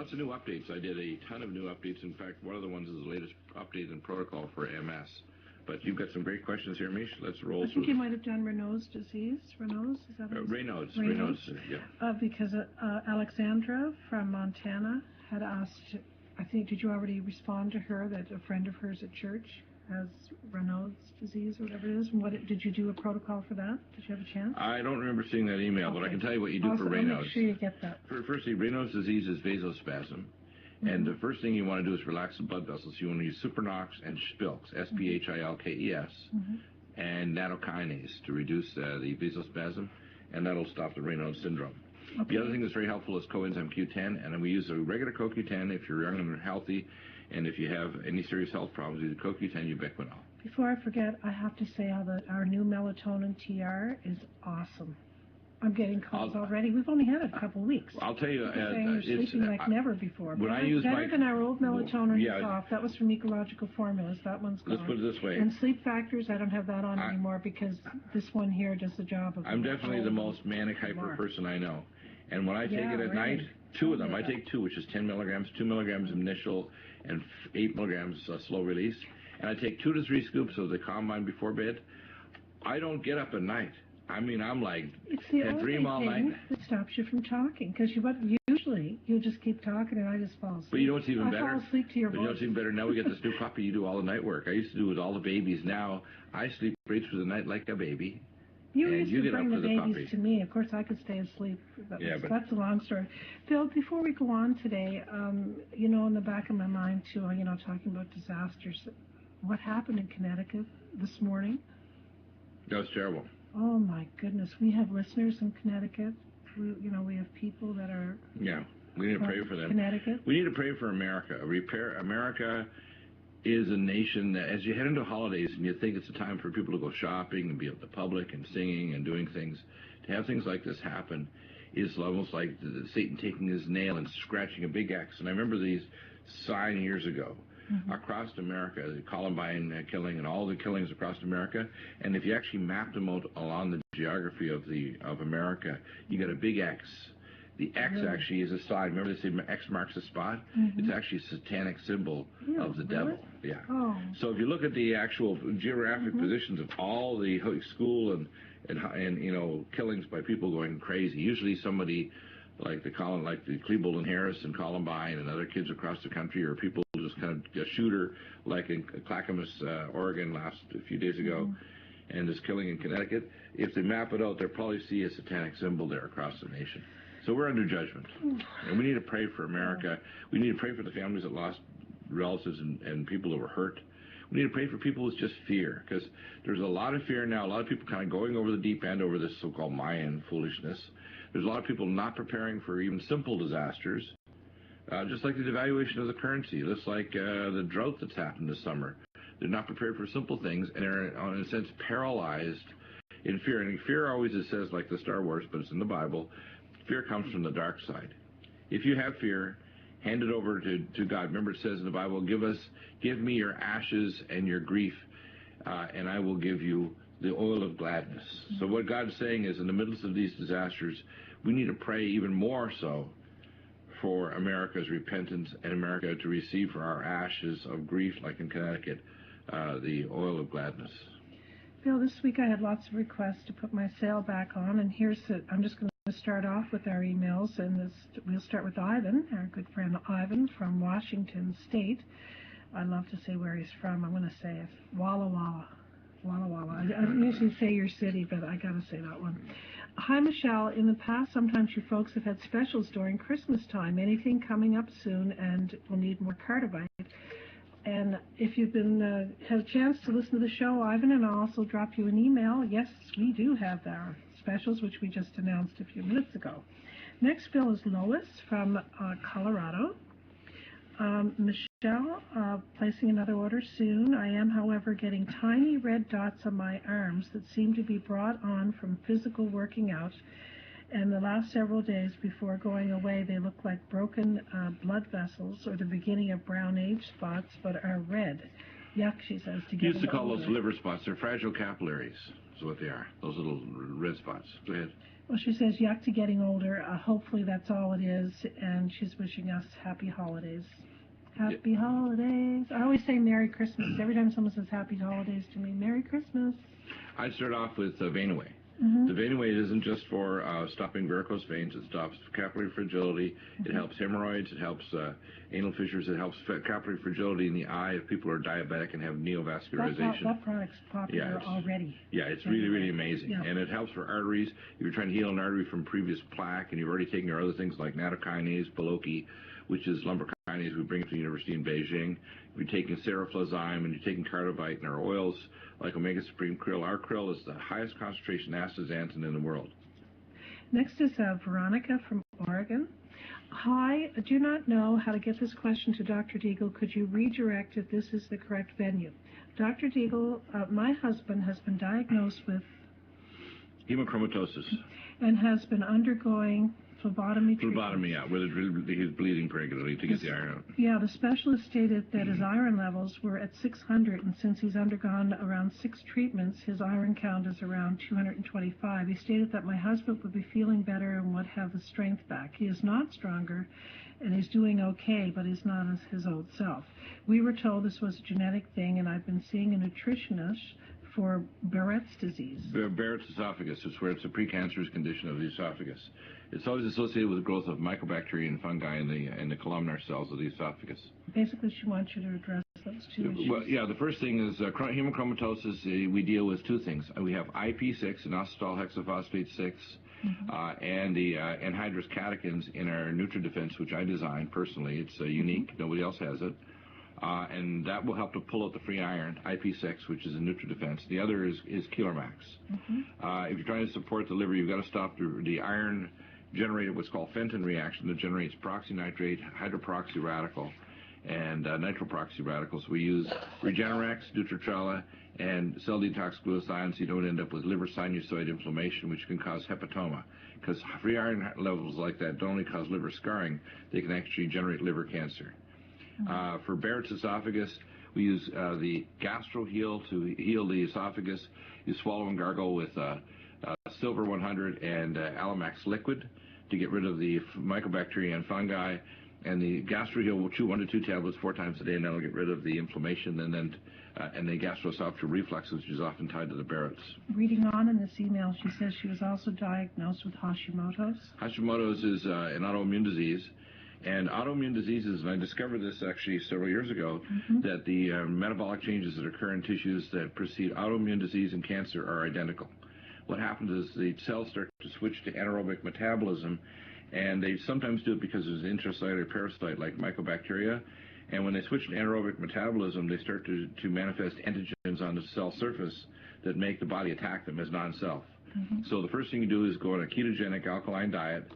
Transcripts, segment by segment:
lots of new updates. I did a ton of new updates. In fact, one of the ones is the latest update in protocol for MS. But you've got some great questions here, Mish. Let's roll. I think you might have done Raynaud's disease. Raynaud's, is that what Raynaud's, yeah. Because Alexandra from Montana had asked, I think, did you already respond to her that a friend of hers at church has Raynaud's disease or whatever it is? And what did you do a protocol for that? Did you have a chance? I don't remember seeing that email, but I can tell you what you do for Raynaud's. Make sure you get that. Firstly, Raynaud's disease is vasospasm. And the first thing you want to do is relax the blood vessels. You want to use Supernox and Spilks, S-P-H-I-L-K-E-S, and nattokinase to reduce the vasospasm, and that'll stop the Raynaud's syndrome. The other thing that's very helpful is coenzyme Q10, and we use a regular CoQ10 if you're young and healthy, and if you have any serious health problems, use CoQ10 ubiquinol. Before I forget, I have to say our new melatonin TR is awesome. I'm getting calls already. We've only had it a couple of weeks. I'll tell you, saying you're sleeping like never before. When I use better than our old melatonin is off. That was from Ecological Formulas. That one's gone. Let's put it this way. And sleep factors, I don't have that on anymore because this one here does the job of. I'm definitely the most manic hyper person I know, and when I take it at night, two of them. I take two, which is 10 milligrams, 2 milligrams initial, and 8 milligrams slow release, and I take 2 to 3 scoops of the Combine before bed. I don't get up at night. I mean, I'm like, I dream all night. It stops you from talking, because usually you just keep talking and I just fall asleep. But you know what's even better? I fall asleep to your voice. You know what's even better? Now we get this new puppy, you do all the night work. I used to do it with all the babies. Now I sleep right through the night like a baby. You used to bring the babies to me. Of course, I could stay asleep. But that's a long story. Phil, before we go on today, you know, in the back of my mind, too, you know, talking about disasters, what happened in Connecticut this morning? That was terrible. Oh, my goodness. We have listeners in Connecticut. We have people that are... Yeah, we need to pray for them. Connecticut. We need to pray for America. America is a nation that, as you head into holidays and you think it's a time for people to go shopping and be at the public and singing and doing things, to have things like this happen is almost like Satan taking his nail and scratching a big X. And I remember these signs years ago. Across America, the Columbine killing and all the killings across America, and if you actually mapped them out along the geography of America, you get a big X. The X actually is a sign. Remember they say X marks a spot? It's actually a satanic symbol of the devil. Yeah. So if you look at the actual geographic positions of all the school and you know, killings by people going crazy, usually somebody like the Klebold and Harris and Columbine and other kids across the country, or people just kind of a shooter like in Clackamas, Oregon a few days ago, and this killing in Connecticut. If they map it out, they'll probably see a satanic symbol there across the nation. So we're under judgment, and we need to pray for America. We need to pray for the families that lost relatives and people that were hurt. We need to pray for people with just fear, because there's a lot of fear now. A lot of people kind of going over the deep end over this so-called Mayan foolishness. There's a lot of people not preparing for even simple disasters, just like the devaluation of the currency, just like the drought that's happened this summer. They're not prepared for simple things, and are, in a sense, paralyzed in fear. And fear always, it says, like the Star Wars, but it's in the Bible, fear comes from the dark side. If you have fear, hand it over to God. Remember, it says in the Bible, give me your ashes and your grief, and I will give you the oil of gladness. So what God's saying is, in the midst of these disasters, we need to pray even more so for America's repentance and America to receive for our ashes of grief, like in Connecticut, the oil of gladness. Bill, this week I had lots of requests to put my sail back on, and I'm just going to start off with our emails, and we'll start with Ivan, our good friend Ivan from Washington State. I love to say where he's from. I'm going to say it. Walla Walla. Walla Walla. I don't usually say your city, but I got to say that one. Hi, Michelle. In the past, sometimes you folks have had specials during Christmas time. Anything coming up soon, and we'll need more Cardivite. And if you've had a chance to listen to the show, Ivan, and I'll also drop you an email. Yes, we do have our specials, which we just announced a few minutes ago. Next bill is Lois from Colorado. Michelle, placing another order soon. I am, however, getting tiny red dots on my arms that seem to be brought on from physical working out, and the last several days before going away they look like broken blood vessels or the beginning of brown age spots, but are red. Yuck, she says. You used to call those liver spots. They're fragile capillaries is what they are, those little red spots. Go ahead. Well, she says, yuck to getting older. Hopefully that's all it is. And she's wishing us happy holidays. Happy holidays. I always say Merry Christmas. Every time someone says Happy Holidays to me, Merry Christmas. I start off with Vein Away. Mm-hmm. The Vein Away isn't just for stopping varicose veins. It stops capillary fragility. Mm-hmm. It helps hemorrhoids. It helps anal fissures. It helps capillary frigility in the eye if people are diabetic and have neovascularization. That product's popular already. Yeah, it's really, really amazing. Yeah. And it helps for arteries. If you're trying to heal an artery from previous plaque and you've already taken your other things like nattokinase, Boloki, which is lumbar kinase we bring from the university in Beijing. If you're taking seroflozyme and you're taking cardivite and our oils like Omega Supreme Krill, our krill is the highest concentration astaxanthin in the world. Next is Veronica from Oregon. Hi, I do not know how to get this question to Dr. Deagle. Could you redirect if this is the correct venue? Dr. Deagle, my husband has been diagnosed with hemochromatosis and has been undergoing phlebotomy treatment. Phlebotomy, yeah, where he's bleeding regularly to get the iron out. Yeah, the specialist stated that his iron levels were at 600, and since he's undergone around 6 treatments, his iron count is around 225. He stated that my husband would be feeling better and would have his strength back. He is not stronger, and he's doing okay, but he's not as his old self. We were told this was a genetic thing, and I've been seeing a nutritionist for Barrett's disease. Barrett's esophagus is where it's a precancerous condition of the esophagus. It's always associated with the growth of mycobacteria and fungi in the columnar cells of the esophagus. Basically, she wants you to address those two issues. Well, yeah, the first thing is hemochromatosis. We deal with 2 things. We have IP6, inositol hexaphosphate 6, and the anhydrous catechins in our NutriDefense, which I designed personally. It's unique. Nobody else has it. And that will help to pull out the free iron, IP6, which is a NutriDefense. The other is Keelermax. If you're trying to support the liver, you've got to stop the iron generated what's called Fenton reaction that generates peroxynitrate, hydroperoxy radical, and nitroperoxy radicals. We use Regenerex, Dutratrella, and cell detox glutathione so you don't end up with liver sinusoid inflammation, which can cause hepatoma. Because free iron levels like that don't only cause liver scarring, they can actually generate liver cancer. For Barrett's esophagus, we use the GastroHeal to heal the esophagus. You swallow and gargle with Silver 100 and Alamax liquid to get rid of the mycobacteria and fungi. And the GastroHeal will chew 1 to 2 tablets 4 times a day, and that'll get rid of the inflammation and the gastroesophageal reflux, which is often tied to the Barrett's. Reading on in this email, she says she was also diagnosed with Hashimoto's. Hashimoto's is an autoimmune disease. And autoimmune diseases, and I discovered this actually several years ago, that the metabolic changes that occur in tissues that precede autoimmune disease and cancer are identical. What happens is the cells start to switch to anaerobic metabolism, and they sometimes do it because there's an intracellular parasite like mycobacteria, and when they switch to anaerobic metabolism, they start to manifest antigens on the cell surface that make the body attack them as non-self. So the first thing you do is go on a ketogenic alkaline diet,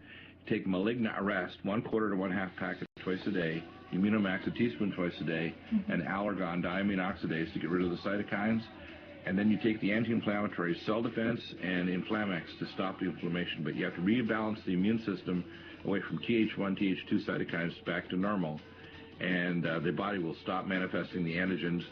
take malignant arrest, 1/4 to 1/2 packet twice a day, Immunomax a teaspoon twice a day, and Allergon diamine oxidase to get rid of the cytokines. And then you take the anti-inflammatory Cell Defense and Inflamex to stop the inflammation. But you have to rebalance the immune system away from Th1, Th2 cytokines back to normal. And the body will stop manifesting the antigens.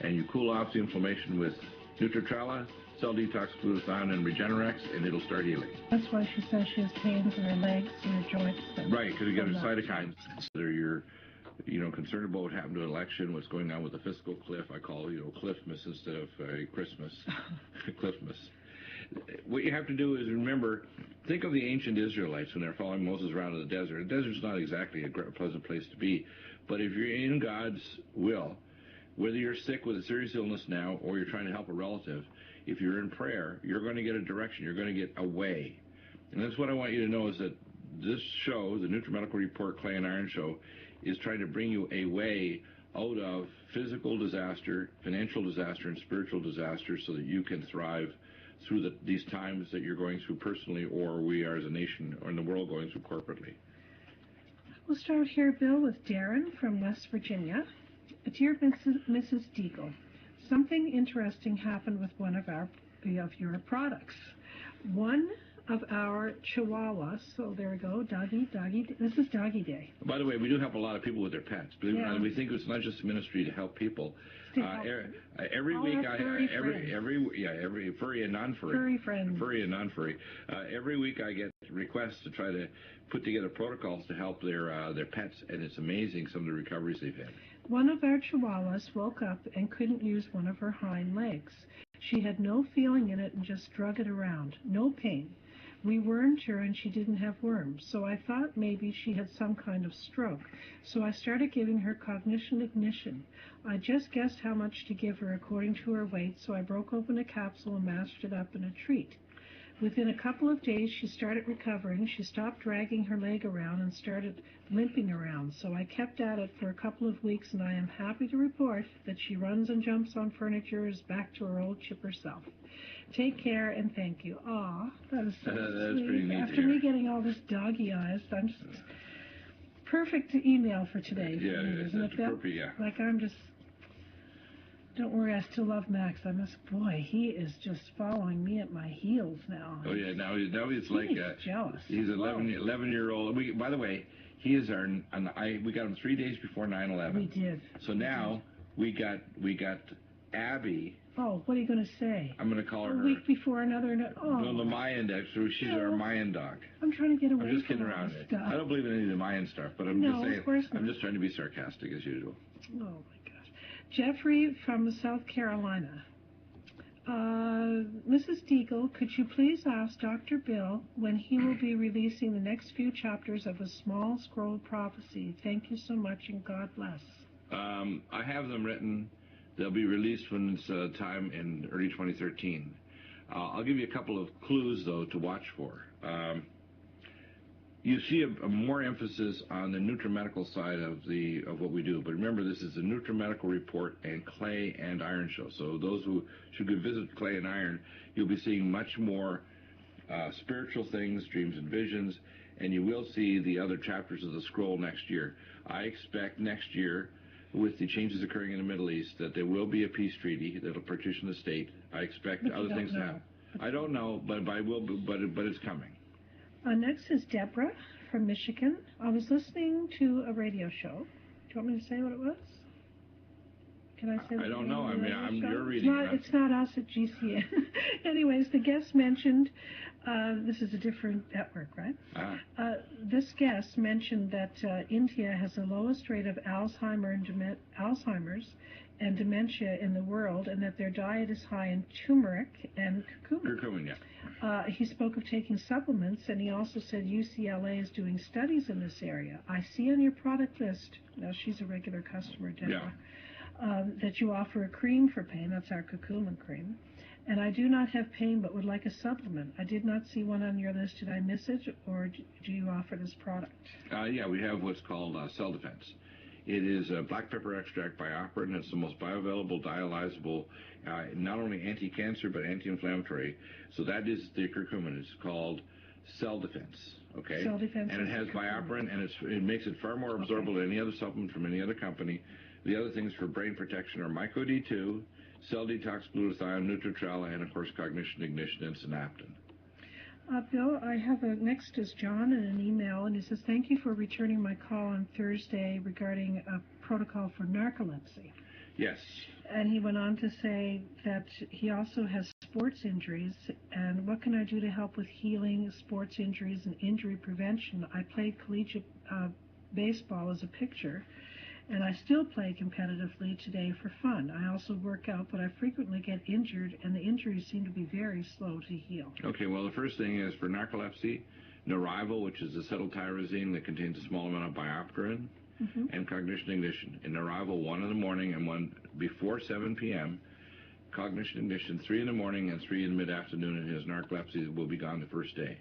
And you cool off the inflammation with Nutritrella, Cell Detox Glutathione, and Regenerex, and it'll start healing. That's why she says she has pains in her legs and her joints. Right, because you got the cytokines that you're concerned about what happened to the election, what's going on with the fiscal cliff. I call Cliffmas instead of Christmas. Cliffmas. What you have to do is remember, think of the ancient Israelites when they're following Moses around in the desert. The desert's not exactly a pleasant place to be, but if you're in God's will, whether you're sick with a serious illness now or you're trying to help a relative, if you're in prayer, you're going to get a direction. You're going to get a way. And that's what I want you to know is that this show, the Nutrimedical Report Clay and Iron Show, is trying to bring you a way out of physical disaster, financial disaster, and spiritual disaster so that you can thrive through these times that you're going through personally, or we are as a nation or in the world going through corporately. We'll start here, Bill, with Darren from West Virginia. Dear Mrs. Deagle, something interesting happened with one of your products. One of our Chihuahua. So there we go, Doggy. This is Doggy Day. By the way, we do help a lot lot of people with their pets. Believe it or not, we think it's not just ministry to help people. Every week, every furry and non-furry, furry and non-furry. Every week, I get requests to try to put together protocols to help their pets, and it's amazing some of the recoveries they've had. One of our Chihuahuas woke up and couldn't use one of her hind legs. She had no feeling in it and just drug it around. No pain. We wormed her and she didn't have worms, so I thought maybe she had some kind of stroke. So I started giving her cognition ignition. I just guessed how much to give her according to her weight, so I broke open a capsule and mashed it up in a treat. Within a couple of days, she started recovering. She stopped dragging her leg around and started limping around. So I kept at it for a couple of weeks, and I am happy to report that she runs and jumps on furniture, is back to her old chipper self. Take care and thank you. Aw, that is so sweet. Pretty neat. After me getting all this doggy eyes, I'm just perfect email for today. Yeah, isn't it, Bill? Perfect, yeah. Like I'm just. Don't worry, I still love Max. I miss, boy, he is just following me at my heels now. Oh yeah, now he's like jealous. He's 11-year-old. By the way, he is we got him 3 days before 9/11. We did. So now we got Abby. Oh, what are you going to say? I'm going to call her. A week before another. No, the Mayan dog. So she's our Mayan dog. I'm trying to get away. I'm just kidding around. I don't believe in any of the Mayan stuff, but I'm just saying. Of course not. I'm just trying to be sarcastic as usual. Oh my gosh, Jeffrey from South Carolina. Mrs. Deagle, could you please ask Dr. Bill when he will be releasing the next few chapters of A Small Scroll Prophecy? Thank you so much and God bless. I have them written. They'll be released when it's time in early 2013. I'll give you a couple of clues, though, to watch for. You see a more emphasis on the Nutrimedical side of what we do. But remember, this is a Nutrimedical report and clay and iron show. So those who should go visit clay and iron, you'll be seeing much more spiritual things, dreams and visions, and you will see the other chapters of the scroll next year. I expect next year, with the changes occurring in the Middle East, that there will be a peace treaty that will partition the state. I expect other things to happen. I don't know, but it's coming. Next is Deborah from Michigan. I was listening to a radio show. Do you want me to say what it was? Can I say? I don't know. I mean, you're reading. It's not us at GCN. Anyways, the guest mentioned. This is a different network, right? This guest mentioned that India has the lowest rate of Alzheimer's and dementia in the world, and that their diet is high in turmeric and curcumin. Curcumin, yeah. He spoke of taking supplements, and he also said UCLA is doing studies in this area. I see on your product list, now she's a regular customer, Deborah, that you offer a cream for pain. That's our curcumin cream. And I do not have pain but would like a supplement. I did not see one on your list. Did I miss it, or do you offer this product? Yeah, we have what's called Cell Defense. It is a black pepper extract bioperin. It's the most bioavailable, dialyzable, not only anti-cancer but anti-inflammatory. So that is the curcumin. It's called Cell Defense. Okay. Cell Defense. And it has bioperin, and it makes it far more absorbable than any other supplement from any other company. The other things for brain protection are Myco D2, Cell Detox, Glutathione, Nutritrella, and of course Cognition Ignition and Synaptin. Bill, I have next is John in an email, and he says, thank you for returning my call on Thursday regarding a protocol for narcolepsy. Yes. And he went on to say that he also has sports injuries, and what can I do to help with healing sports injuries and injury prevention? I played collegiate baseball as a pitcher, and I still play competitively today for fun. I also work out, but I frequently get injured, and the injuries seem to be very slow to heal. Okay, well, the first thing is for narcolepsy, Narival, which is acetyltyrosine that contains a small amount of bioperin, and Cognition Ignition. In Narival, 1 in the morning and 1 before 7 p.m., Cognition Ignition, 3 in the morning and 3 in mid-afternoon, and his narcolepsy will be gone the first day.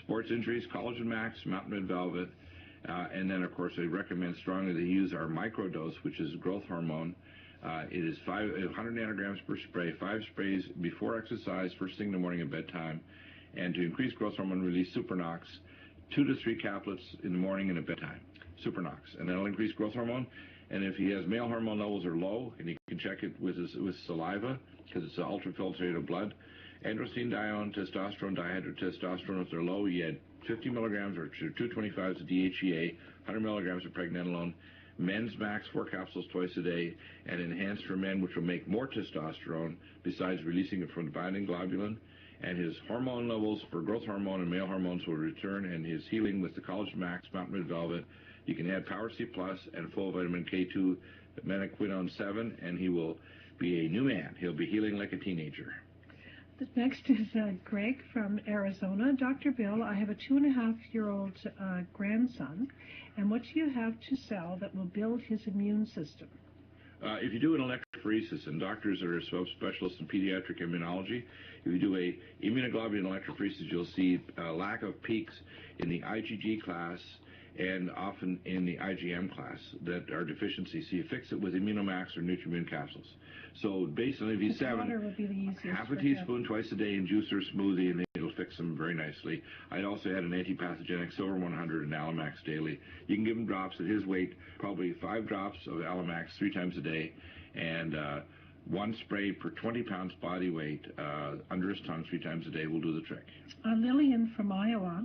Sports injuries, Collagen Max, Mountain Red Velvet, and then, of course, I recommend strongly that you use our microdose, which is growth hormone. It is 100 nanograms per spray, 5 sprays before exercise, first thing in the morning and bedtime. And to increase growth hormone release, Supernox, 2 to 3 caplets in the morning and at bedtime. Supernox. And that'll increase growth hormone. And if he has male hormone levels are low, and you can check it with saliva, because it's ultrafiltrated blood, androstenedione, testosterone, dihydrotestosterone. If they're low, you add 50 milligrams or 225s of DHEA, 100 milligrams of pregnenolone. Men's Max, 4 capsules twice a day, and Enhanced for Men, which will make more testosterone besides releasing it from the binding globulin. And his hormone levels for growth hormone and male hormones will return, and his healing with the Collagen Max, Mountain Red Velvet. You can add Power C Plus and full vitamin K2, menaquinone 7, and he will be a new man. He'll be healing like a teenager. The next is Greg from Arizona. Dr. Bill, I have a 2.5-year-old grandson, and what do you have to sell that will build his immune system? If you do an electrophoresis, and doctors are subspecialists in pediatric immunology, if you do a immunoglobulin electrophoresis, you'll see a lack of peaks in the IgG class and often in the IgM class that are deficiencies. So you fix it with Immunomax or Nutrimune capsules. So based on IV7, half a teaspoon twice a day in juice or smoothie, and it'll fix them very nicely. I'd also add an antipathogenic Silver 100 and Alamax daily. You can give him drops at his weight, probably 5 drops of Alamax 3 times a day, and 1 spray per 20 pounds body weight under his tongue 3 times a day will do the trick. Lillian from Iowa,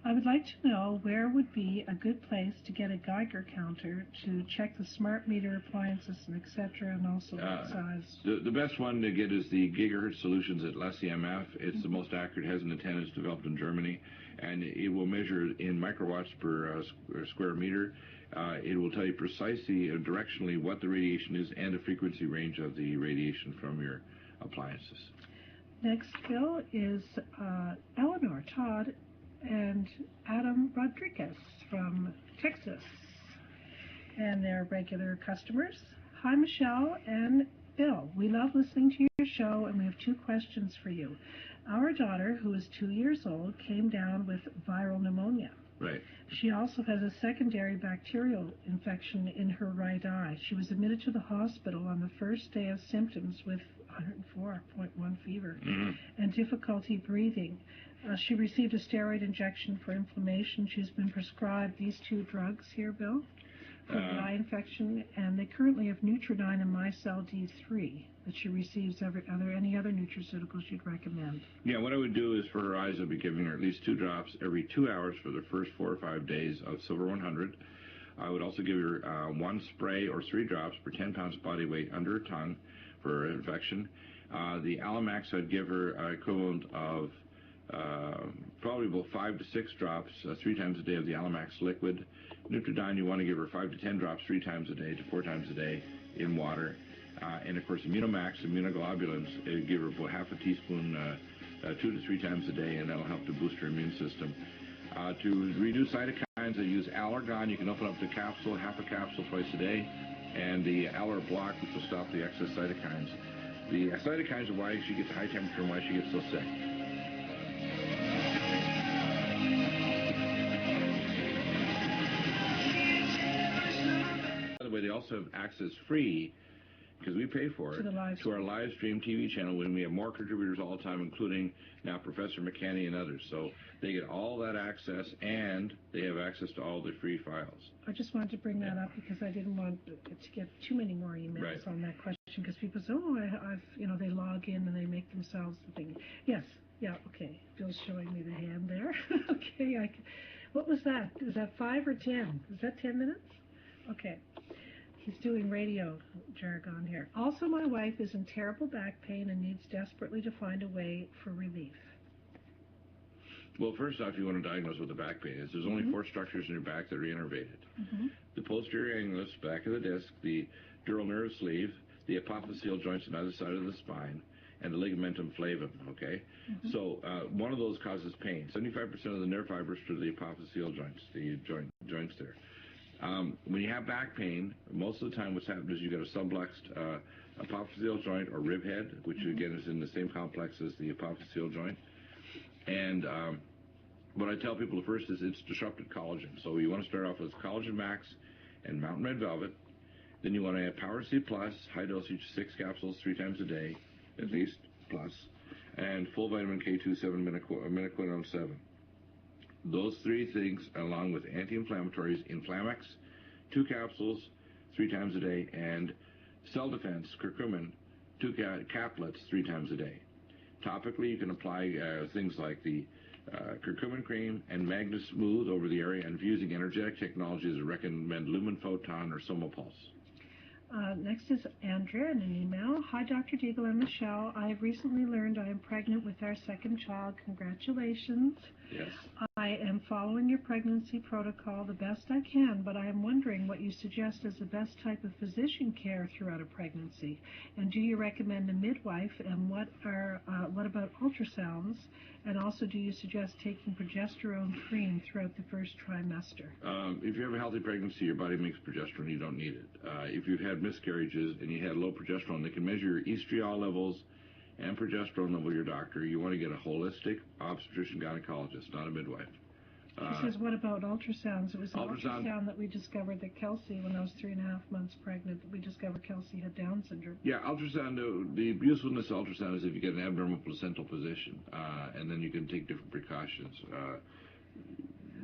I would like to know where would be a good place to get a Geiger counter to check the smart meter appliances and etc. and also what size. The best one to get is the Gigahertz Solutions at LSEMF. It's the most accurate, has an antenna, it's developed in Germany, and it will measure in microwatts per square meter. It will tell you precisely directionally what the radiation is and the frequency range of the radiation from your appliances. Next, Bill, is Eleanor, Todd, and Adam Rodriguez from Texas. And they're regular customers. Hi, Michelle and Bill. We love listening to your show, and we have 2 questions for you. Our daughter, who is 2 years old, came down with viral pneumonia. Right. She also has a secondary bacterial infection in her right eye. She was admitted to the hospital on the first day of symptoms with 104.1 fever and difficulty breathing. She received a steroid injection for inflammation. She's been prescribed these 2 drugs here, Bill, for the eye infection, and they currently have Nutridyne and Micelle D3 that she receives. Are there any other nutraceuticals you'd recommend? Yeah, what I would do is for her eyes, I'd be giving her at least 2 drops every 2 hours for the first 4 or 5 days of Silver 100. I would also give her 1 spray or 3 drops per 10 pounds body weight under her tongue for infection. The Alamax, I'd give her equivalent of probably about 5 to 6 drops 3 times a day of the Alamax liquid. Nutridyne, you want to give her 5 to 10 drops 3 times a day to 4 times a day in water. And of course, Immunomax, immunoglobulins, give her about half a teaspoon 2 to 3 times a day, and that'll help to boost her immune system. To reduce cytokines, I use Allergon. You can open up the capsule, half a capsule twice a day, and the Aller Block, which will stop the excess cytokines. The cytokines are why she gets high temperature and why she gets so sick. By the way, they also have access free, because we pay for it, to our live stream TV channel when we have more contributors all the time, including now Professor McKenney and others. So they get all that access, and they have access to all the free files. I just wanted to bring that up because I didn't want to get too many more emails on that question, because people say, oh, I've, they log in and they make themselves the thing. Yes, yeah, okay. Bill's showing me the hand there. Okay, what was that? Is that 5 or 10? Is that 10 minutes? Okay. He's doing radio jargon here. Also, my wife is in terrible back pain and needs desperately to find a way for relief. Well, first off, you want to diagnose what the back pain is. There's only 4 structures in your back that are innervated. The posterior angulus, back of the disc, the dural nerve sleeve, the apophyseal joints on either side of the spine, and the ligamentum flavum, okay? So one of those causes pain. 75% of the nerve fibers to the apophyseal joints, the joints there. When you have back pain, most of the time what's happened is you've got a subluxed apophyseal joint or rib head, which again is in the same complex as the apophyseal joint. And what I tell people first is it's disrupted collagen. So you want to start off with Collagen Max and Mountain Red Velvet. Then you want to add Power C Plus, high dosage, 6 capsules 3 times a day, at least, plus, and full vitamin K2, 7 menaquinone 7. Those 3 things, along with anti-inflammatories, Inflamex, 2 capsules 3 times a day, and Cell Defense, curcumin, 2 caplets 3 times a day. Topically, you can apply things like the curcumin cream and Magna Smooth over the area, and if using energetic technologies, I recommend Lumen Photon or Somopulse. Next is Andrea in an email. Hi, Dr. Deagle and Michelle. I have recently learned I am pregnant with our second child. Congratulations. Yes. I am following your pregnancy protocol the best I can, but I am wondering what you suggest as the best type of physician care throughout a pregnancy. And do you recommend a midwife? And what about ultrasounds? And also, do you suggest taking progesterone cream throughout the first trimester? If you have a healthy pregnancy, your body makes progesterone. You don't need it. If you've had miscarriages and you had low progesterone, they can measure your estriol levels and progesterone level, your doctor. You want to get a holistic obstetrician gynecologist, not a midwife. She says, what about ultrasounds? It was an ultrasound that we discovered that Kelsey, when I was 3.5 months pregnant, that we discovered Kelsey had Down syndrome. Yeah, ultrasound, the usefulness of ultrasound is if you get an abnormal placental position, and then you can take different precautions.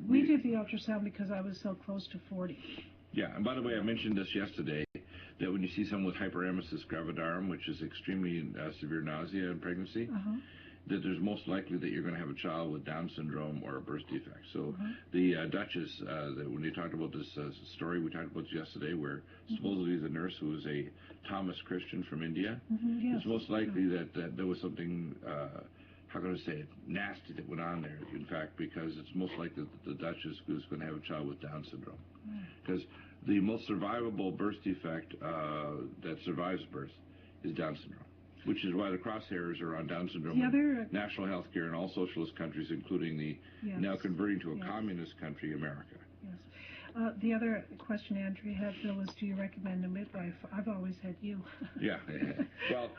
We did the ultrasound because I was so close to 40. Yeah, and by the way, I mentioned this yesterday, that when you see someone with hyperemesis gravidarum, which is extremely severe nausea in pregnancy, that there's most likely that you're going to have a child with Down syndrome or a birth defect. So the Duchess, when they talked about this story, we talked about this yesterday, where supposedly the nurse who was a Thomas Christian from India, it's most likely that there was something, how can I say it, nasty that went on there, in fact, because it's most likely that the Duchess is going to have a child with Down syndrome. Because the most survivable birth defect that survives birth is Down syndrome, which is why the crosshairs are on Down syndrome in national health care in all socialist countries, including the now converting to a communist country, America. Yes. The other question Andrea had, Bill, was, do you recommend a midwife? I've always had you. Yeah. Well,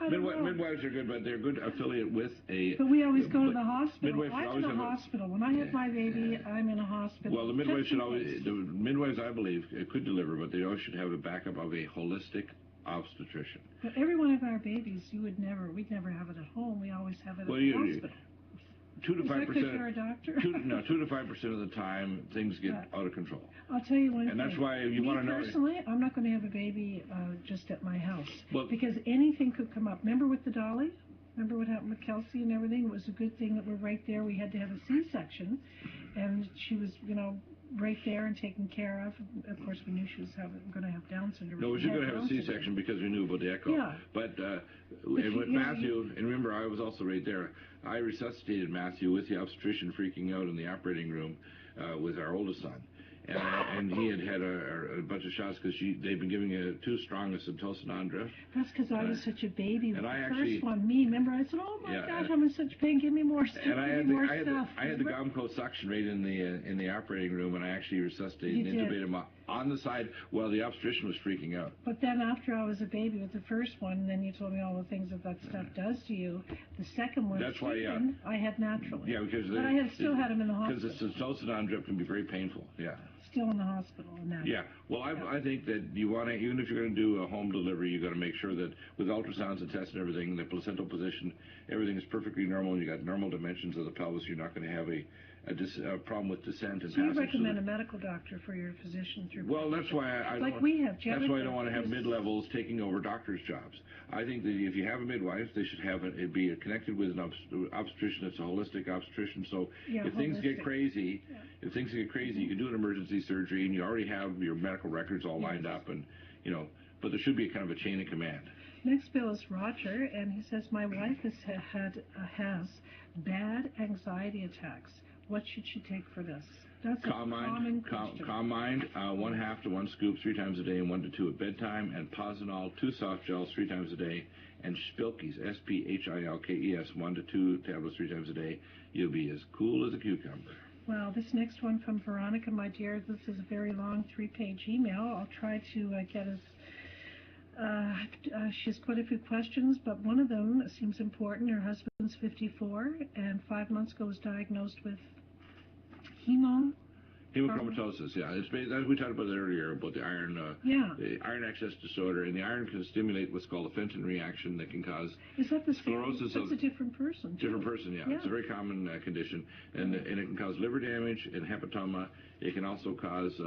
midwives are good, but they're good affiliate with a... But we always go to the hospital. I'm in a hospital. When I have my baby, I'm in a hospital. Well, the midwives should always... The midwives, I believe, could deliver, but they always should have a backup of a holistic obstetrician. But every one of our babies, we'd never have it at home. We always have it at the hospital. 2 to 5%. You're a doctor? 2 to 5% of the time, things get out of control. I'll tell you one thing. And that's why you want to know. Personally, I'm not going to have a baby just at my house, because anything could come up. Remember with the dolly? Remember what happened with Kelsey and everything? It was a good thing that we're right there. We had to have a C-section, and she was, right there and taken care of. Of course, we knew she was going to have Down syndrome. No, we should go to have a C-section because we knew about the echo. Yeah. But with Matthew, and remember, I was also right there. I resuscitated Matthew with the obstetrician freaking out in the operating room with our oldest son. And he had a bunch of shots because they've been giving it too strong a Synthosanandra. That's because I was such a baby with the first one. Remember, I said, "Oh my gosh, I'm in such pain. Give me more stuff. And I had the Gomco suction right in the operating room, and I actually resuscitated and intubated him on the side while the obstetrician was freaking out. But then after I was a baby with the first one, and then you told me all the things that stuff does to you. The second one, that's why I had naturally. Yeah, because but I still had him in the hospital. Because the Synthosanandra can be very painful. Yeah. Still in the hospital. Yeah. Well, I think that you want to, even if you're going to do a home delivery, you got to make sure that with ultrasounds and tests and everything, the placental position, everything is perfectly normal, and you got normal dimensions of the pelvis. You're not going to have a problem with descent and passage. So you recommend a medical doctor for your physician through... Well, that's why that's why I don't want to have mid-levels taking over doctors' jobs. I think that if you have a midwife, they should have it be connected with an obstetrician that's a holistic obstetrician. So if things get crazy, you can do an emergency surgery, and you already have your medical records all lined up, and but there should be a kind of a chain of command. Next bill is Roger, and he says, my wife has bad anxiety attacks. What should she take for this? That's Calm Mind, 1/2 to 1 scoop 3 times a day and 1 to 2 at bedtime, and Posinol 2 soft gels 3 times a day, and Spilkes, Spilkes, 1 to 2 tablets 3 times a day. You'll be as cool as a cucumber. Well, this next one from Veronica, my dear, this is a very long 3-page email. I'll try to get as... she has quite a few questions, but one of them seems important. Her husband's 54, and 5 months ago was diagnosed with Hemochromatosis, yeah. We talked about it earlier, about the iron excess disorder, and the iron can stimulate what's called a Fenton reaction that can cause sclerosis. That's a different person. Different person, yeah. It's a very common condition, and it can cause liver damage and hepatoma. It can also cause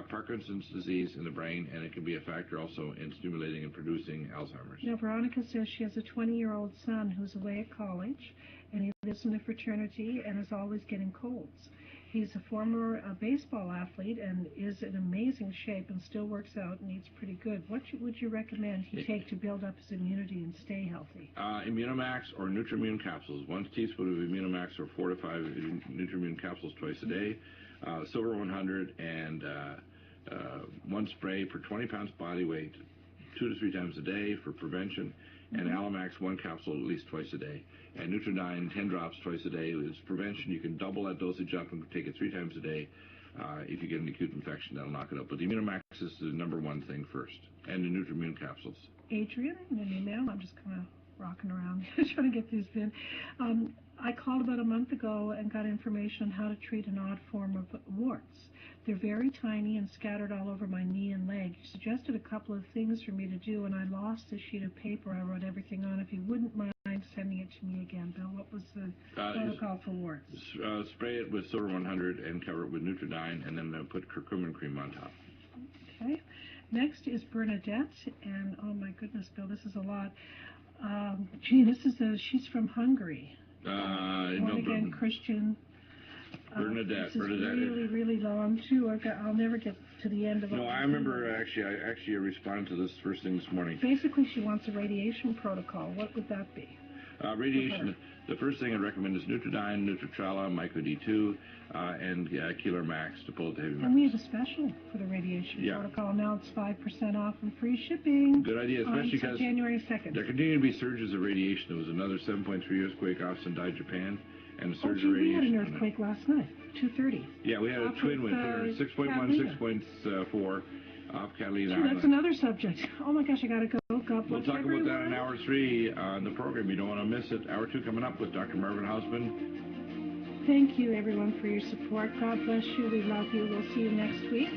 Parkinson's disease in the brain, and it can be a factor also in stimulating and producing Alzheimer's. Now, Veronica says she has a 20-year-old son who's away at college, and he lives in a fraternity and is always getting colds. He's a former baseball athlete and is in amazing shape and still works out and eats pretty good. What would you recommend he take to build up his immunity and stay healthy? Immunomax or Nutrimune capsules. 1 teaspoon of Immunomax or 4 to 5 Nutrimune capsules twice a day. Silver 100 and 1 spray per 20 pounds body weight 2 to 3 times a day for prevention. And Alamax 1 capsule at least twice a day. And Nutridyne 10 drops twice a day. It's prevention. You can double that dosage up and take it 3 times a day. If you get an acute infection, that'll knock it out. But the Immunomax is the #1 thing first. And the Nutrimune capsules. Adrian, in an email, I'm just kind of rocking around trying to get these in. I called about a month ago and got information on how to treat an odd form of warts. They're very tiny and scattered all over my knee and leg. You suggested a couple of things for me to do, and I lost the sheet of paper I wrote everything on. If you wouldn't mind sending it to me again, Bill, what was the protocol for warts? Spray it with Silver 100 and cover it with Nutridyne, and then put curcumin cream on top. Okay. Next is Bernadette, and oh my goodness, Bill, this is a lot. She's from Hungary. Born again Christian. Bernadette. This is really, really long too. I'll never get to the end of it. No, I remember I responded to this first thing this morning. Basically, she wants a radiation protocol. What would that be? Radiation. The first thing I'd recommend is Nutridyne, Nutritrella, Myco D2, and Keeler Max to pull it to heavy metals. And we have a special for the radiation protocol. Now it's 5% off and free shipping. Good idea, especially because January 2nd. There continue to be surges of radiation. There was another 7.3 earthquake off Sendai, Japan, and a surge of radiation. We had an earthquake last night, 2:30. Yeah, we had a twin one, 6.1, 6.4 off Catalina Island. That's another subject. Oh my gosh, I gotta go. God bless We'll talk everyone. about that in Hour 3 on the program. You don't want to miss it. Hour 2 coming up with Dr. Marvin Hausman. Thank you, everyone, for your support. God bless you. We love you. We'll see you next week.